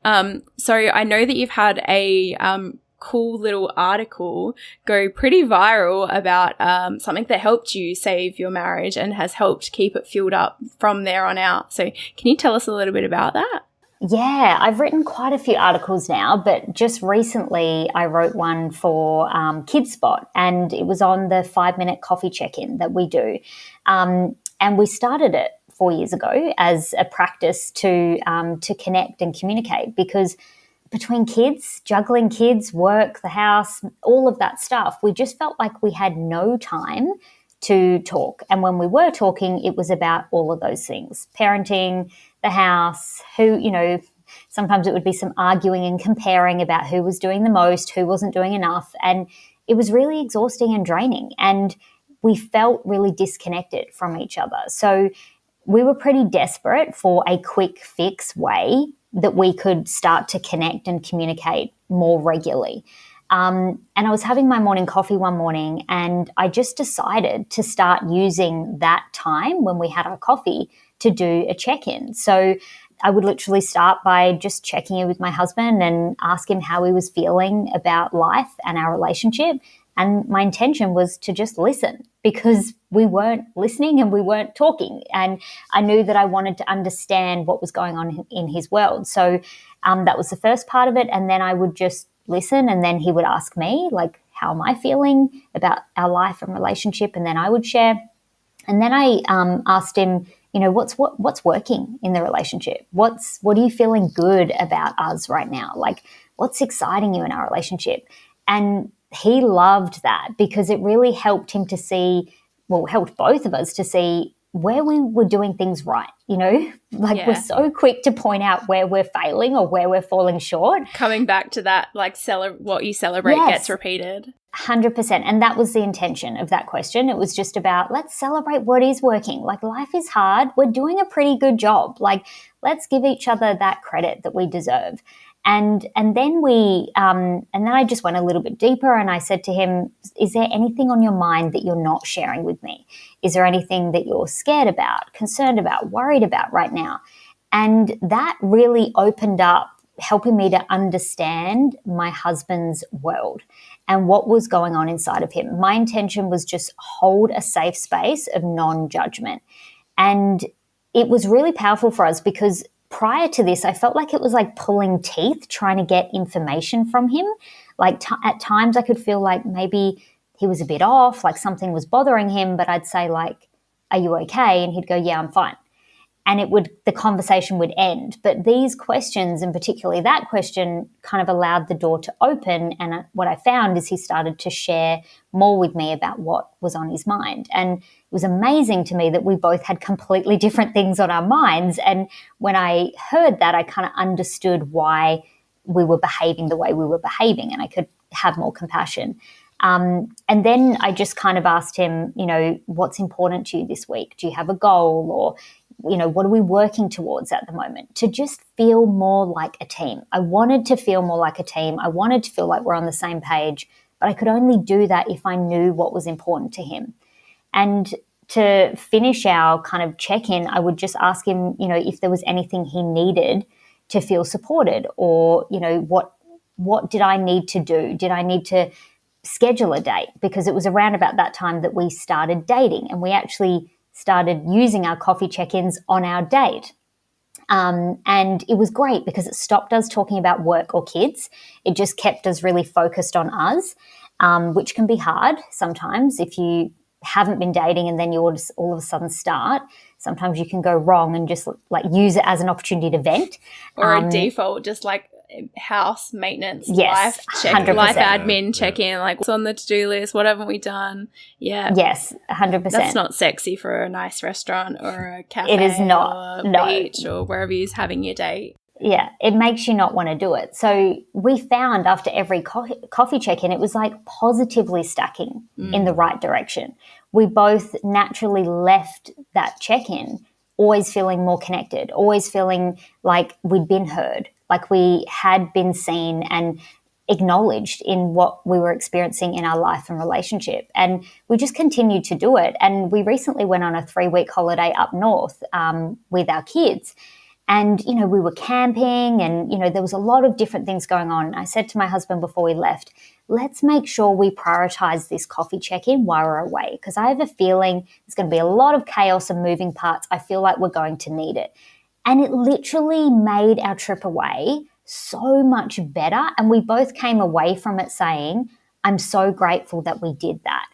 Speaker 2: So I know that you've had a cool little article go pretty viral about something that helped you save your marriage and has helped keep it fueled up from there on out. So can you tell us a little bit about that?
Speaker 3: Yeah, I've written quite a few articles now, but just recently I wrote one for KidSpot, and it was on the 5-minute coffee check-in that we do. And we started it 4 years ago as a practice to connect and communicate, because between kids, juggling kids, work, the house, all of that stuff, we just felt like we had no time to talk. And when we were talking, it was about all of those things: parenting, the house, sometimes it would be some arguing and comparing about who was doing the most, who wasn't doing enough. And it was really exhausting and draining. And we felt really disconnected from each other. So we were pretty desperate for a quick fix way that we could start to connect and communicate more regularly. And I was having my morning coffee one morning, and I just decided to start using that time when we had our coffee to do a check-in. So I would literally start by just checking in with my husband and ask him how he was feeling about life and our relationship. And my intention was to just listen, because we weren't listening and we weren't talking. And I knew that I wanted to understand what was going on in his world. So that was the first part of it. And then I would just listen, and then he would ask me, like, how am I feeling about our life and relationship? And then I would share. And then I asked him, what's working in the relationship? What are you feeling good about us right now? Like, what's exciting you in our relationship? And he loved that, because it really helped him to see, helped both of us to see where we were doing things right, We're so quick to point out where we're failing or where we're falling short.
Speaker 2: Coming back to that, like, what you celebrate gets repeated.
Speaker 3: 100%. And that was the intention of that question. It was just about, let's celebrate what is working. Like, life is hard. We're doing a pretty good job. Like, let's give each other that credit that we deserve. And then I just went a little bit deeper, and I said to him, is there anything on your mind that you're not sharing with me? Is there anything that you're scared about, concerned about, worried about right now? And that really opened up, helping me to understand my husband's world and what was going on inside of him. My intention was just hold a safe space of non-judgment. And it was really powerful for us, because prior to this, I felt like it was like pulling teeth, trying to get information from him. Like at times I could feel like maybe he was a bit off, like something was bothering him, but I'd say, like, are you okay? And he'd go, yeah, I'm fine. and the conversation would end. But these questions, and particularly that question, kind of allowed the door to open. And what I found is he started to share more with me about what was on his mind. And it was amazing to me that we both had completely different things on our minds. And when I heard that, I kind of understood why we were behaving the way we were behaving, and I could have more compassion. And then I just kind of asked him, what's important to you this week? Do you have a goal? Or, what are we working towards at the moment? To just feel more like a team. I wanted to feel more like a team. I wanted to feel like we're on the same page, but I could only do that if I knew what was important to him. And to finish our kind of check-in, I would just ask him, if there was anything he needed to feel supported, or, what did I need to do? Did I need to schedule a date? Because it was around about that time that we started dating, and we actually started using our coffee check-ins on our date. And it was great because it stopped us talking about work or kids. It just kept us really focused on us, which can be hard sometimes if you haven't been dating and then you all of a sudden start. Sometimes you can go wrong and just like use it as an opportunity to vent.
Speaker 2: Or a default, just like house maintenance,
Speaker 3: yes,
Speaker 2: life admin check-in, like what's on the to-do list, what haven't we done? Yeah.
Speaker 3: Yes, 100%.
Speaker 2: That's not sexy for a nice restaurant or a cafe.
Speaker 3: It is not.
Speaker 2: Or a beach or wherever you're having your date.
Speaker 3: Yeah, it makes you not want to do it. So we found after every coffee check-in, it was like positively stacking in the right direction. We both naturally left that check-in always feeling more connected, always feeling like we'd been heard, like we had been seen and acknowledged in what we were experiencing in our life and relationship. And we just continued to do it. And we recently went on a 3-week holiday up north with our kids. And, we were camping and, there was a lot of different things going on. I said to my husband before we left, let's make sure we prioritize this coffee check-in while we're away, because I have a feeling there's going to be a lot of chaos and moving parts. I feel like we're going to need it. And it literally made our trip away so much better. And we both came away from it saying, I'm so grateful that we did that.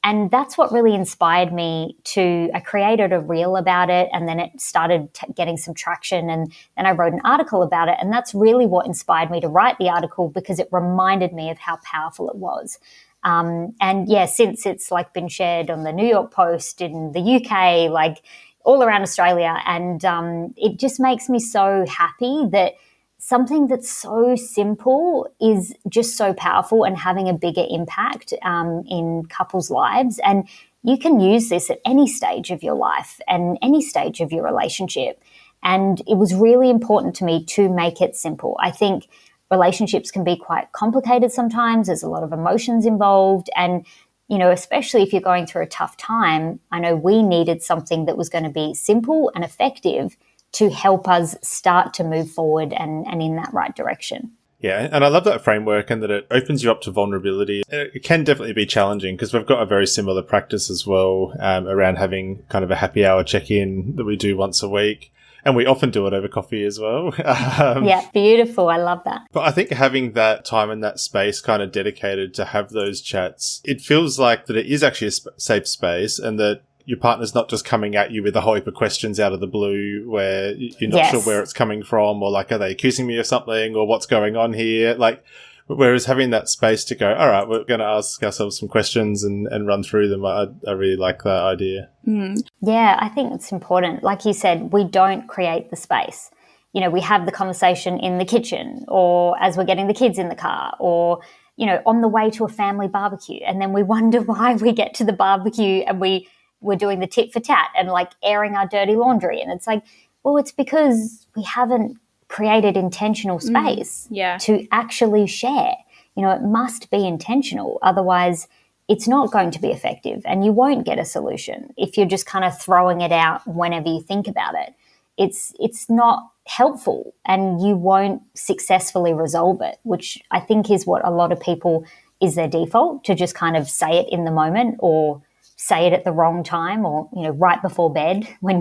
Speaker 3: And that's what really inspired me I created a reel about it, and then it started getting some traction, and then I wrote an article about it. And that's really what inspired me to write the article, because it reminded me of how powerful it was. And yeah, since it's like been shared on the New York Post, in the UK, like all around Australia. And it just makes me so happy that something that's so simple is just so powerful and having a bigger impact in couples' lives. And you can use this at any stage of your life and any stage of your relationship. And it was really important to me to make it simple. I think relationships can be quite complicated sometimes. There's a lot of emotions involved. And, especially if you're going through a tough time, I know we needed something that was going to be simple and effective to help us start to move forward and in that right direction.
Speaker 1: Yeah, and I love that framework and that it opens you up to vulnerability. It can definitely be challenging because we've got a very similar practice as well around having kind of a happy hour check-in that we do once a week. And we often do it over coffee as well.
Speaker 3: Yeah, beautiful. I love that.
Speaker 1: But I think having that time and that space kind of dedicated to have those chats, it feels like that it is actually a safe space, and that your partner's not just coming at you with a whole heap of questions out of the blue where you're not sure where it's coming from, or like, are they accusing me of something, or what's going on here? Like, whereas having that space to go, all right, we're going to ask ourselves some questions and run through them. I really like that idea.
Speaker 3: Yeah, I think it's important. Like you said, we don't create the space. We have the conversation in the kitchen, or as we're getting the kids in the car, or, on the way to a family barbecue. And then we wonder why we get to the barbecue and we're doing the tit for tat and like airing our dirty laundry. And it's like, well, it's because we haven't created intentional space to actually share. It must be intentional. Otherwise, it's not going to be effective, and you won't get a solution if you're just kind of throwing it out whenever you think about it. It's not helpful, and you won't successfully resolve it, which I think is what a lot of people is their default, to just kind of say it in the moment, or say it at the wrong time, or, right before bed when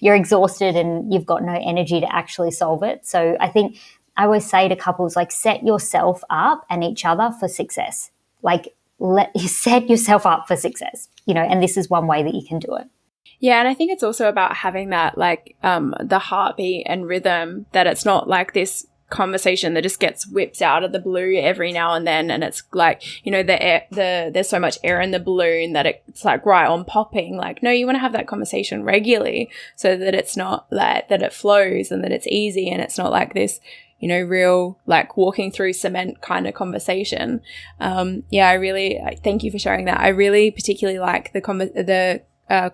Speaker 3: you're exhausted and you've got no energy to actually solve it. So I think I always say to couples, like, set yourself up and each other for success. Like, set yourself up for success, and this is one way that you can do it.
Speaker 2: Yeah, and I think it's also about having that like the heartbeat and rhythm, that it's not like this conversation that just gets whipped out of the blue every now and then, and it's like, you know, there's so much air in the balloon that it's like right on popping. Like, no, you want to have that conversation regularly so that it's not like that it flows and that it's easy, and it's not like this, you know, real like walking through cement kind of conversation. I thank you for sharing that. I really particularly like the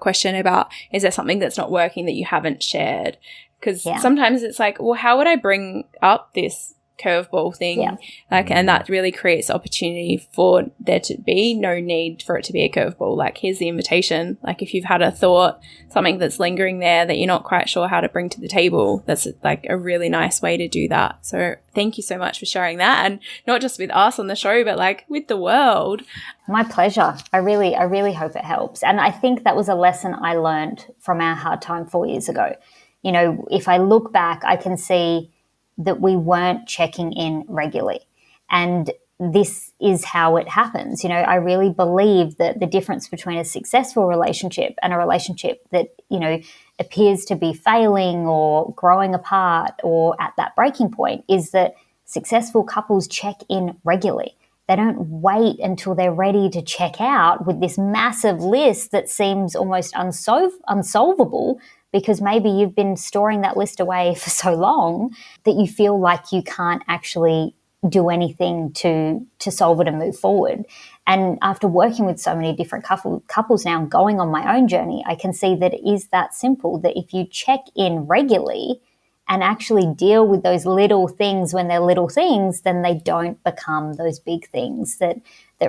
Speaker 2: question about, is there something that's not working that you haven't shared? Because sometimes it's like, well, how would I bring up this curveball thing?
Speaker 3: Yeah.
Speaker 2: Like, and that really creates opportunity for there to be no need for it to be a curveball. Like, here's the invitation. Like, if you've had a thought, something that's lingering there that you're not quite sure how to bring to the table, that's like a really nice way to do that. So thank you so much for sharing that, and not just with us on the show, but like with the world.
Speaker 3: My pleasure. I really hope it helps. And I think that was a lesson I learned from our hard time 4 years ago. You know, if I look back, I can see that we weren't checking in regularly. And this is how it happens. You know, I really believe that the difference between a successful relationship and a relationship that, you know, appears to be failing or growing apart or at that breaking point is that successful couples check in regularly. They don't wait until they're ready to check out with this massive list that seems almost unsolvable, because maybe you've been storing that list away for so long that you feel like you can't actually do anything to solve it and move forward. And after working with so many different couples now and going on my own journey, I can see that it is that simple, that if you check in regularly and actually deal with those little things when they're little things, then they don't become those big things that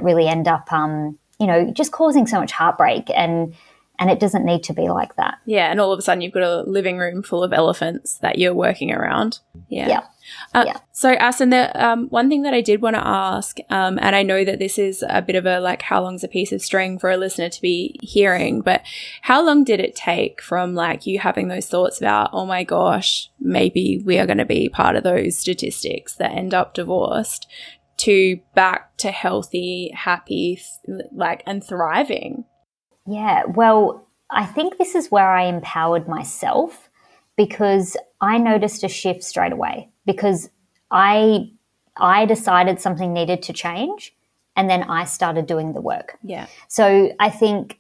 Speaker 3: really end up, just causing so much heartbreak. And it doesn't need to be like that.
Speaker 2: Yeah, and all of a sudden you've got a living room full of elephants that you're working around. Yeah. So, Aston, one thing that I did want to ask, and I know that this is a bit of a like, how long's a piece of string for a listener to be hearing, but how long did it take from like you having those thoughts about, oh my gosh, maybe we are going to be part of those statistics that end up divorced, to back to healthy, happy, and thriving?
Speaker 3: Yeah, well, I think this is where I empowered myself, because I noticed a shift straight away, because I decided something needed to change, and then I started doing the work.
Speaker 2: Yeah.
Speaker 3: So I think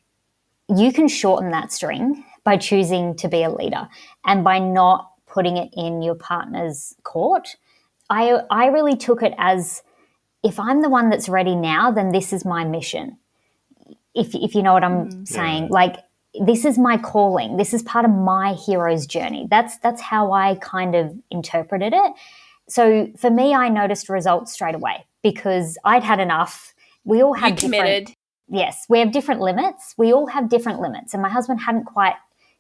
Speaker 3: you can shorten that string by choosing to be a leader and by not putting it in your partner's court. I really took it as, if I'm the one that's ready now, then this is my mission. If you know what I'm saying, like, this is my calling. This is part of my hero's journey. That's how I kind of interpreted it. So for me, I noticed results straight away because I'd had enough. We all had
Speaker 2: committed.
Speaker 3: Yes, we have different limits. We all have different limits. And my husband hadn't quite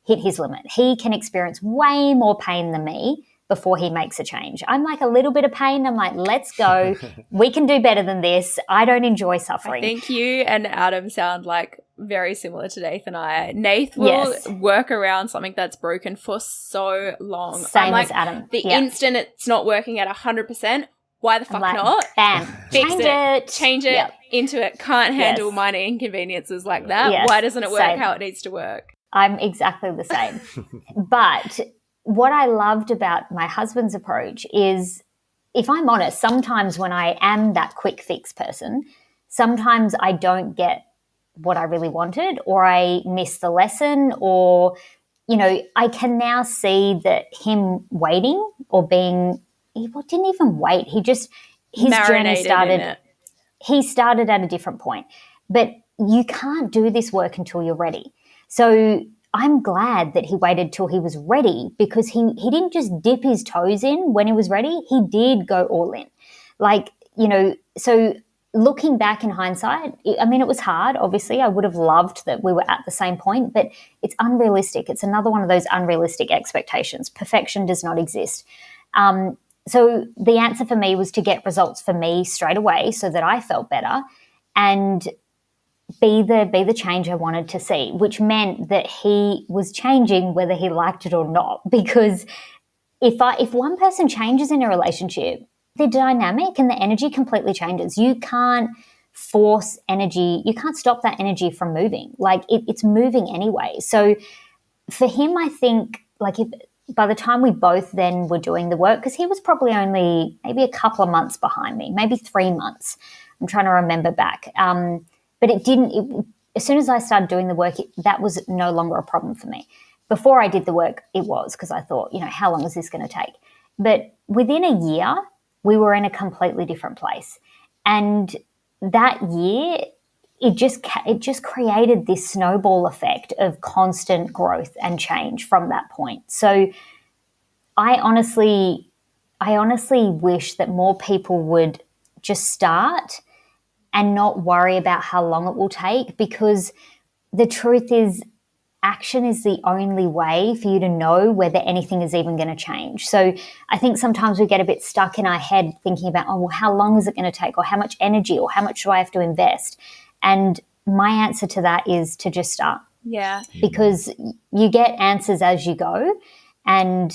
Speaker 3: hit his limit. He can experience way more pain than me before he makes a change. I'm like a little bit of pain. I'm like, let's go. We can do better than this. I don't enjoy suffering.
Speaker 2: I think you and Adam sound like very similar to Nath and I. Nath will work around something that's broken for so long.
Speaker 3: Same as Adam.
Speaker 2: The instant it's not working at 100%, why the fuck not?
Speaker 3: Bam.
Speaker 2: Change it into it. Can't handle minor inconveniences like that.
Speaker 3: Yes.
Speaker 2: Why doesn't it work how it needs to work?
Speaker 3: I'm exactly the same. But what I loved about my husband's approach is, if I'm honest, sometimes when I am that quick fix person, sometimes I don't get what I really wanted, or I miss the lesson, or, I can now see that him waiting or being, he didn't even wait. His journey started. He started at a different point, but you can't do this work until you're ready. So I'm glad that he waited till he was ready, because he didn't just dip his toes in when he was ready. He did go all in. So looking back in hindsight, it was hard. Obviously, I would have loved that we were at the same point, but it's unrealistic. It's another one of those unrealistic expectations. Perfection does not exist. So the answer for me was to get results for me straight away so that I felt better and be the change I wanted to see, which meant that he was changing whether he liked it or not. Because if one person changes in a relationship, the dynamic and the energy completely changes. You can't force energy. You can't stop that energy from moving. Like it's moving anyway. So for him, I think like if by the time we both then were doing the work, because he was probably only maybe a couple of months behind me, maybe 3 months. I'm trying to remember back. But as soon as I started doing the work, that was no longer a problem for me. Before I did the work, it was, because I thought, how long is this going to take? But within a year, we were in a completely different place. And that year, it just created this snowball effect of constant growth and change from that point. So I honestly wish that more people would just start and not worry about how long it will take, because the truth is action is the only way for you to know whether anything is even going to change. So I think sometimes we get a bit stuck in our head thinking about, oh, well, how long is it going to take, or how much energy, or how much do I have to invest? And my answer to that is to just start.
Speaker 2: Yeah.
Speaker 3: Because you get answers as you go, and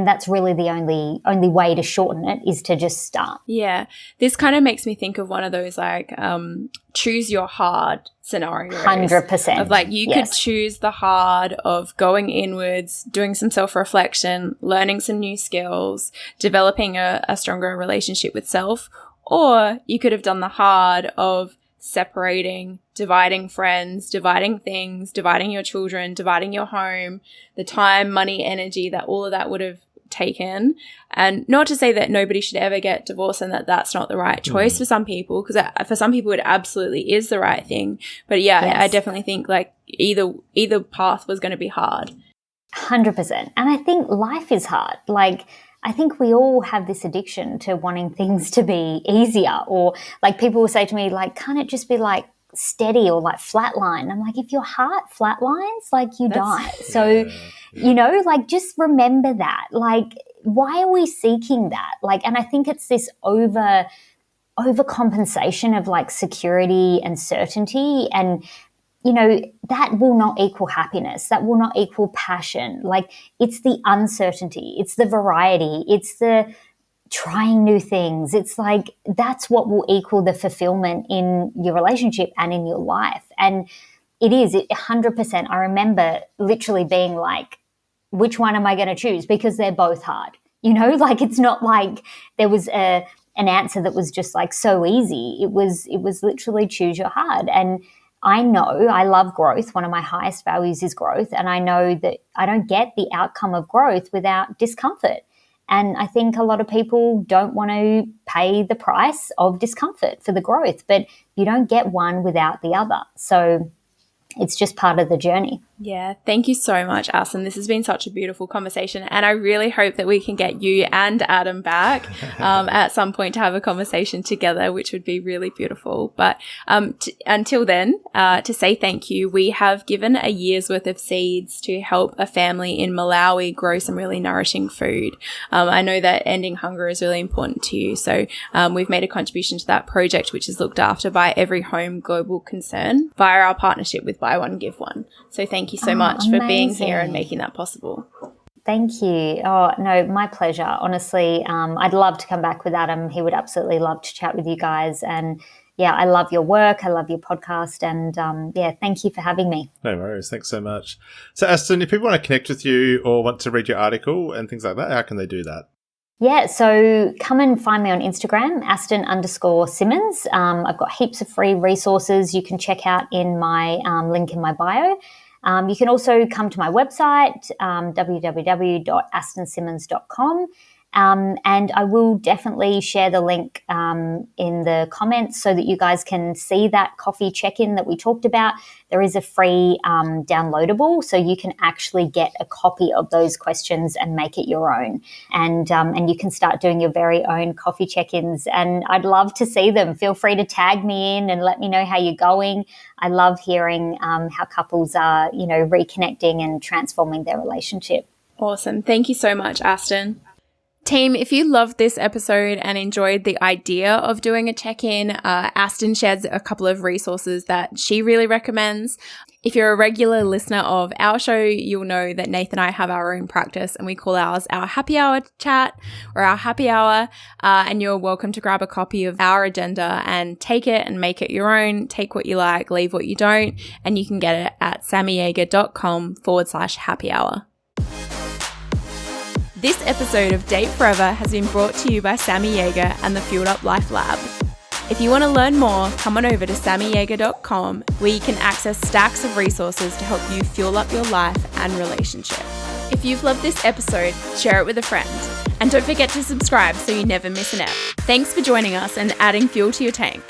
Speaker 3: that's really the only way to shorten it, is to just start.
Speaker 2: Yeah. This kind of makes me think of one of those like choose your hard scenarios.
Speaker 3: 100%.
Speaker 2: Of like you could choose the hard of going inwards, doing some self-reflection, learning some new skills, developing a stronger relationship with self, or you could have done the hard of separating, dividing friends, dividing things, dividing your children, dividing your home, the time, money, energy that all of that would have taken. And not to say that nobody should ever get divorced and that that's not the right choice for some people, because for some people it absolutely is the right thing. But yeah, I definitely think like either path was going to be hard.
Speaker 3: 100%. And I think life is hard. Like, I think we all have this addiction to wanting things to be easier, or like people will say to me, like, can't it just be like steady or like flatline? I'm like, if your heart flatlines, like you die. So, like just remember that. Like, why are we seeking that? Like, and I think it's this overcompensation of like security and certainty, and that will not equal happiness. That will not equal passion. Like, it's the uncertainty, it's the variety, it's the trying new things. It's like, that's what will equal the fulfillment in your relationship and in your life. And it is 100%. I remember literally being like, which one am I going to choose? Because they're both hard. Like, it's not like there was an answer that was just like so easy. It was literally choose your hard. And I know I love growth. One of my highest values is growth. And I know that I don't get the outcome of growth without discomfort. And I think a lot of people don't want to pay the price of discomfort for the growth, but you don't get one without the other. So it's just part of the journey.
Speaker 2: Yeah. Thank you so much, Aston. This has been such a beautiful conversation. And I really hope that we can get you and Adam back at some point to have a conversation together, which would be really beautiful. But until then, to say thank you, we have given a year's worth of seeds to help a family in Malawi grow some really nourishing food. I know that ending hunger is really important to you. So we've made a contribution to that project, which is looked after by Every Home Global Concern via our partnership with Buy One, Give One. So thank you so much for being here and making that possible.
Speaker 3: Thank you. Oh, no, my pleasure. Honestly, I'd love to come back with Adam. He would absolutely love to chat with you guys. And yeah, I love your work. I love your podcast. And thank you for having me.
Speaker 1: No worries. Thanks so much. So, Aston, if people want to connect with you or want to read your article and things like that, how can they do that?
Speaker 3: Yeah, so come and find me on Instagram, Aston_Simmonds. I've got heaps of free resources you can check out in my link in my bio. You can also come to my website, www.astonsimmonds.com. And I will definitely share the link in the comments so that you guys can see that coffee check-in that we talked about. There is a free downloadable, so you can actually get a copy of those questions and make it your own. And you can start doing your very own coffee check-ins. And I'd love to see them. Feel free to tag me in and let me know how you're going. I love hearing how couples are, reconnecting and transforming their relationship.
Speaker 2: Awesome. Thank you so much, Aston. Team, if you loved this episode and enjoyed the idea of doing a check-in, Aston shares a couple of resources that she really recommends. If you're a regular listener of our show, you'll know that Nathan and I have our own practice and we call ours our happy hour chat or our happy hour. And you're welcome to grab a copy of our agenda and take it and make it your own. Take what you like, leave what you don't. And you can get it at sammyjaeger.com/happy hour. This episode of Date Forever has been brought to you by Sammy Jaeger and the Fueled Up Life Lab. If you want to learn more, come on over to sammyjaeger.com where you can access stacks of resources to help you fuel up your life and relationship. If you've loved this episode, share it with a friend. And don't forget to subscribe so you never miss an ep. Thanks for joining us and adding fuel to your tank.